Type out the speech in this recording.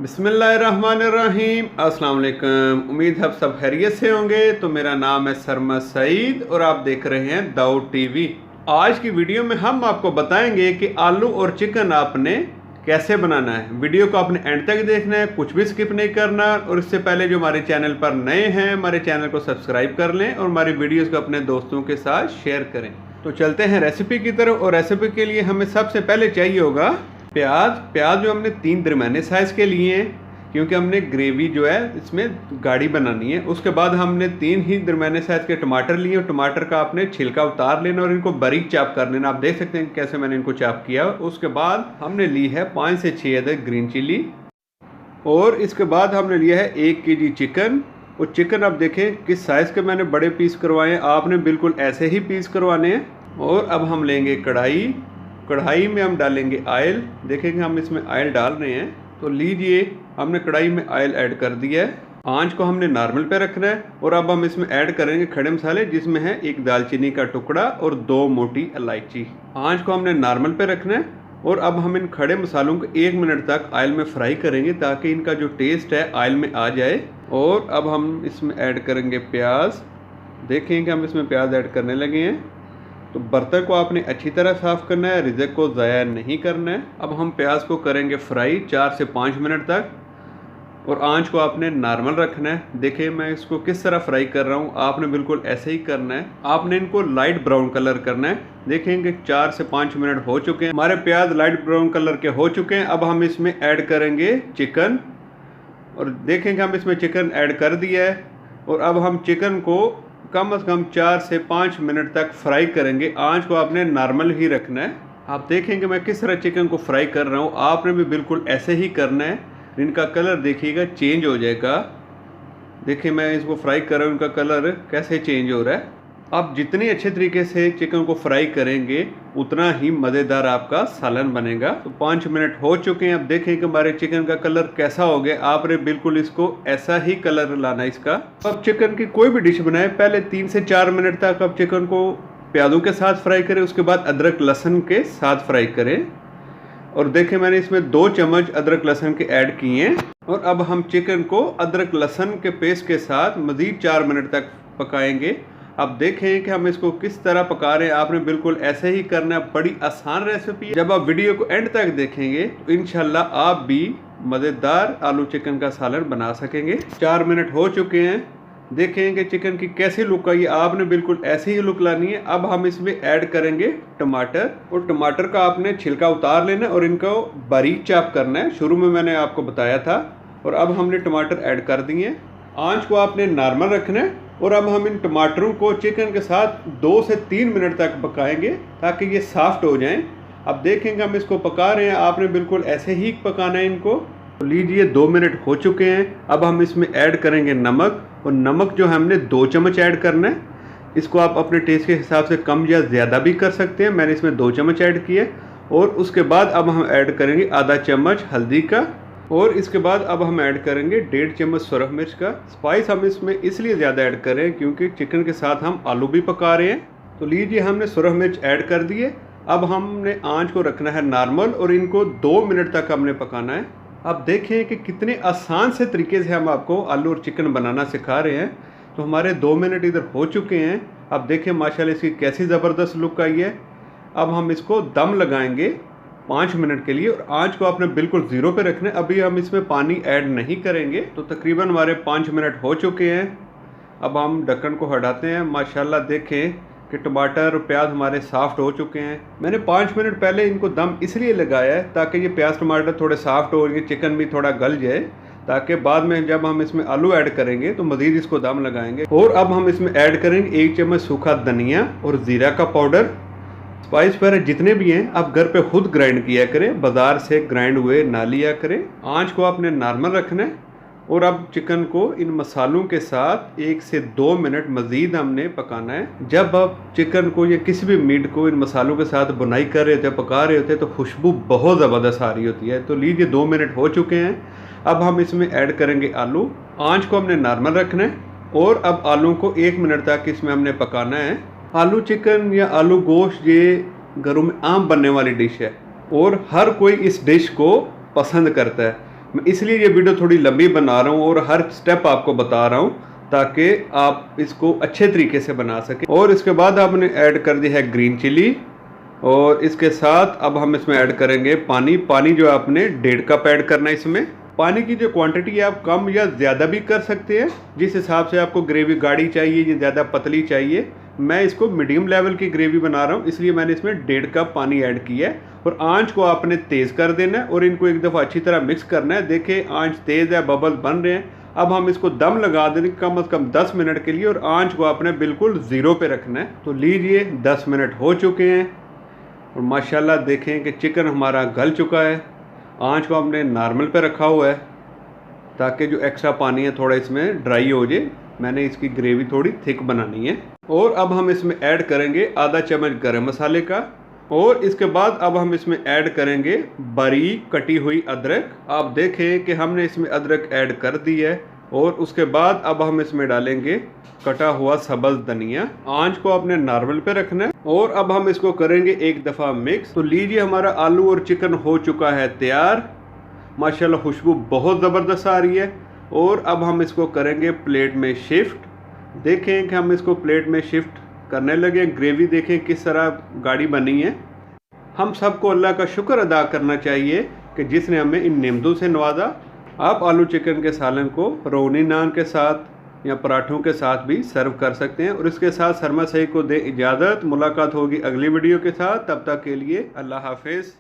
बिस्मिल्लाहिर्रहमानिर्रहीम। अस्सलाम वालेकुम। उम्मीद है आप सब खैरियत से होंगे। तो मेरा नाम है सरमद सईद और आप देख रहे हैं दाऊद टीवी। आज की वीडियो में हम आपको बताएंगे कि आलू और चिकन आपने कैसे बनाना है। वीडियो को आपने एंड तक देखना है, कुछ भी स्किप नहीं करना। और इससे पहले जो हमारे चैनल पर नए हैं, हमारे चैनल को सब्सक्राइब कर लें और हमारी वीडियोज़ को अपने दोस्तों के साथ शेयर करें। तो चलते हैं रेसिपी की तरफ। और रेसिपी के लिए हमें सबसे पहले चाहिए होगा प्याज जो हमने 3 दरमियाने साइज़ के लिए हैं, क्योंकि हमने ग्रेवी जो है इसमें गाढ़ी बनानी है। उसके बाद हमने 3 ही दरमियाने साइज़ के टमाटर लिए और टमाटर का आपने छिलका उतार लेना और इनको बारीक चाप कर लेना। आप देख सकते हैं कैसे मैंने इनको चाप किया। उसके बाद हमने ली है 5 से 6 अदद ग्रीन चिली और इसके बाद हमने लिया है 1 kg चिकन। और चिकन आप देखें किस साइज़ के मैंने बड़े पीस करवाए हैं, आपने बिल्कुल ऐसे ही पीस करवाने हैं। और अब हम लेंगे कढ़ाई में हम डालेंगे ऑयल। देखेंगे हम इसमें ऑयल डाल रहे हैं। तो लीजिए हमने कढ़ाई में ऑयल ऐड कर दिया है। आंच को हमने नॉर्मल पे रखना है। और अब हम इसमें ऐड करेंगे खड़े मसाले, जिसमें है 1 दालचीनी का टुकड़ा और 2 मोटी इलायची। आंच को हमने नॉर्मल पे रखना है। और अब हम इन खड़े मसालों को 1 मिनट तक ऑयल में फ्राई करेंगे ताकि इनका जो टेस्ट है ऑयल में आ जाए। और अब हम इसमें ऐड करेंगे प्याज। देखेंगे हम इसमें प्याज ऐड करने लगे हैं। तो बर्तन को आपने अच्छी तरह साफ़ करना है, रिज़क को ज़ाया नहीं करना है। अब हम प्याज को करेंगे फ्राई 4 से 5 मिनट तक। और आंच को आपने नॉर्मल रखना है। देखिए मैं इसको किस तरह फ्राई कर रहा हूँ, आपने बिल्कुल ऐसे ही करना है। आपने इनको लाइट ब्राउन कलर करना है। देखेंगे 4 से 5 मिनट हो चुके हैं, हमारे प्याज लाइट ब्राउन कलर के हो चुके हैं। अब हम इसमें ऐड करेंगे चिकन। और देखेंगे हम इसमें चिकन ऐड कर दिया है। और अब हम चिकन को कम से कम 4 से 5 मिनट तक फ्राई करेंगे। आंच को आपने नॉर्मल ही रखना है। आप देखेंगे मैं किस तरह चिकन को फ्राई कर रहा हूँ, आपने भी बिल्कुल ऐसे ही करना है। इनका कलर देखिएगा चेंज हो जाएगा। देखिए मैं इसको फ्राई कर रहा हूँ, इनका कलर कैसे चेंज हो रहा है। आप जितनी अच्छे तरीके से चिकन को फ्राई करेंगे उतना ही मज़ेदार आपका सालन बनेगा। तो 5 मिनट हो चुके हैं। अब देखें कि हमारे चिकन का कलर कैसा हो गया। आपने बिल्कुल इसको ऐसा ही कलर लाना है इसका। अब चिकन की कोई भी डिश बनाए पहले 3 से 4 मिनट तक आप चिकन को प्याज़ों के साथ फ्राई करें, उसके बाद अदरक लहसुन के साथ फ्राई करें। और देखें मैंने इसमें 2 चम्मच अदरक लहसुन के ऐड किए हैं। और अब हम चिकन को अदरक लहसुन के पेस्ट के साथ मज़ीद 4 मिनट तक पकाएंगे। अब देखें कि हम इसको किस तरह पका रहे हैं, आपने बिल्कुल ऐसे ही करना है। बड़ी आसान रेसिपी है। जब आप वीडियो को एंड तक देखेंगे तो इंशाल्लाह आप भी मज़ेदार आलू चिकन का सालन बना सकेंगे। 4 मिनट हो चुके हैं। देखेंगे चिकन की कैसी लुक आई है, आपने बिल्कुल ऐसी ही लुक लानी है। अब हम इसमें ऐड करेंगे टमाटर। और टमाटर का आपने छिलका उतार लेना है और इनको बारीक चाप करना है। शुरू में मैंने आपको बताया था। और अब हमने टमाटर ऐड कर दिए। आंच को आपने नॉर्मल रखना है। और अब हम इन टमाटरों को चिकन के साथ 2 से 3 मिनट तक पकाएंगे ताकि ये सॉफ्ट हो जाएं। अब देखेंगे हम इसको पका रहे हैं, आपने बिल्कुल ऐसे ही पकाना है इनको। तो लीजिए 2 मिनट हो चुके हैं। अब हम इसमें ऐड करेंगे नमक। और नमक जो हमने 2 चम्मच ऐड करना है। इसको आप अपने टेस्ट के हिसाब से कम या ज़्यादा भी कर सकते हैं। मैंने इसमें 2 चम्मच ऐड किए। और उसके बाद अब हम ऐड करेंगे आधा चम्मच हल्दी का। और इसके बाद अब हम ऐड करेंगे 1.5 चम्मच सुरख मिर्च का। स्पाइस हम इसमें इसलिए ज़्यादा ऐड कर रहे हैं क्योंकि चिकन के साथ हम आलू भी पका रहे हैं। तो लीजिए हमने सुरख मिर्च ऐड कर दिए। अब हमने आंच को रखना है नॉर्मल और इनको 2 मिनट तक हमने पकाना है। अब देखें कि कितने आसान से तरीके से हम आपको आलू और चिकन बनाना सिखा रहे हैं। तो हमारे 2 मिनट इधर हो चुके हैं। अब देखें माशाल्लाह इसकी कैसी ज़बरदस्त लुक आई है। अब हम इसको दम लगाएंगे 5 मिनट के लिए। और आंच को आपने बिल्कुल 0 पे रखना है। अभी हम इसमें पानी ऐड नहीं करेंगे। तो तकरीबन हमारे 5 मिनट हो चुके हैं। अब हम ढक्कन को हटाते हैं। माशाल्लाह देखें कि टमाटर और प्याज हमारे सॉफ्ट हो चुके हैं। मैंने 5 मिनट पहले इनको दम इसलिए लगाया है ताकि ये प्याज टमाटर थोड़े सॉफ्ट हो, ये चिकन भी थोड़ा गल जाए, ताकि बाद में जब हम इसमें आलू ऐड करेंगे तो मज़ीद इसको दम लगाएंगे। और अब हम इसमें ऐड करेंगे 1 चम्मच सूखा धनिया और ज़ीरा का पाउडर। स्पाइस पर जितने भी हैं आप घर पे खुद ग्राइंड किया करें, बाज़ार से ग्राइंड हुए ना लिया करें। आंच को आपने नॉर्मल रखना है। और अब चिकन को इन मसालों के साथ 1 से 2 मिनट मज़ीद हमने पकाना है। जब आप चिकन को या किसी भी मीट को इन मसालों के साथ बुनाई कर रहे होते, पका रहे होते, तो खुशबू बहुत ज़बरदस्त आ रही होती है। तो लीजिए 2 मिनट हो चुके हैं। अब हम इसमें ऐड करेंगे आलू। आंच को हमने नॉर्मल रखना है। और अब आलू को 1 मिनट तक इसमें हमने पकाना है। आलू चिकन या आलू गोश्त ये घरों में आम बनने वाली डिश है और हर कोई इस डिश को पसंद करता है। मैं इसलिए ये वीडियो थोड़ी लंबी बना रहा हूँ और हर स्टेप आपको बता रहा हूँ ताकि आप इसको अच्छे तरीके से बना सकें। और इसके बाद आपने ऐड कर दी है ग्रीन चिली, और इसके साथ अब हम इसमें ऐड करेंगे पानी। पानी जो आपने 1.5 कप ऐड करना है। इसमें पानी की जो क्वांटिटी है आप कम या ज़्यादा भी कर सकते हैं, जिस हिसाब से आपको ग्रेवी गाढ़ी चाहिए या ज़्यादा पतली चाहिए। मैं इसको मीडियम लेवल की ग्रेवी बना रहा हूँ, इसलिए मैंने इसमें 1.5 कप पानी ऐड किया है। और आंच को आपने तेज़ कर देना है और इनको एक दफ़ा अच्छी तरह मिक्स करना है। देखिए आंच तेज़ है, बबल बन रहे हैं। अब हम इसको दम लगा देंगे कम से कम 10 मिनट के लिए, और आंच को आपने बिल्कुल 0 पे रखना है। तो लीजिए 10 मिनट हो चुके हैं और माशाल्लाह देखें कि चिकन हमारा गल चुका है। आंच को हमने नॉर्मल पे रखा हुआ है ताकि जो एक्स्ट्रा पानी है थोड़ा इसमें ड्राई हो जाए। मैंने इसकी ग्रेवी थोड़ी थिक बनानी है। और अब हम इसमें ऐड करेंगे आधा चम्मच गरम मसाले का, और इसके बाद अब हम इसमें ऐड करेंगे बारीक कटी हुई अदरक। आप देखें कि हमने इसमें अदरक ऐड कर दी है। और उसके बाद अब हम इसमें डालेंगे कटा हुआ सब्ज़ धनिया। आंच को आपने नॉर्मल पे रखना है और अब हम इसको करेंगे एक दफ़ा मिक्स। तो लीजिए हमारा आलू और चिकन हो चुका है तैयार। माशाल्लाह खुशबू बहुत ज़बरदस्त आ रही है। और अब हम इसको करेंगे प्लेट में शिफ्ट। देखें कि हम इसको प्लेट में शिफ्ट करने लगे। ग्रेवी देखें किस तरह गाढ़ी बनी है। हम सबको अल्लाह का शुक्र अदा करना चाहिए कि जिसने हमें इन नेमतों से नवाजा। आप आलू चिकन के सालन को रोनी नान के साथ या पराठों के साथ भी सर्व कर सकते हैं। और इसके साथ शर्मा सईद को दे इजाज़त। मुलाकात होगी अगली वीडियो के साथ, तब तक के लिए अल्लाह हाफिज़।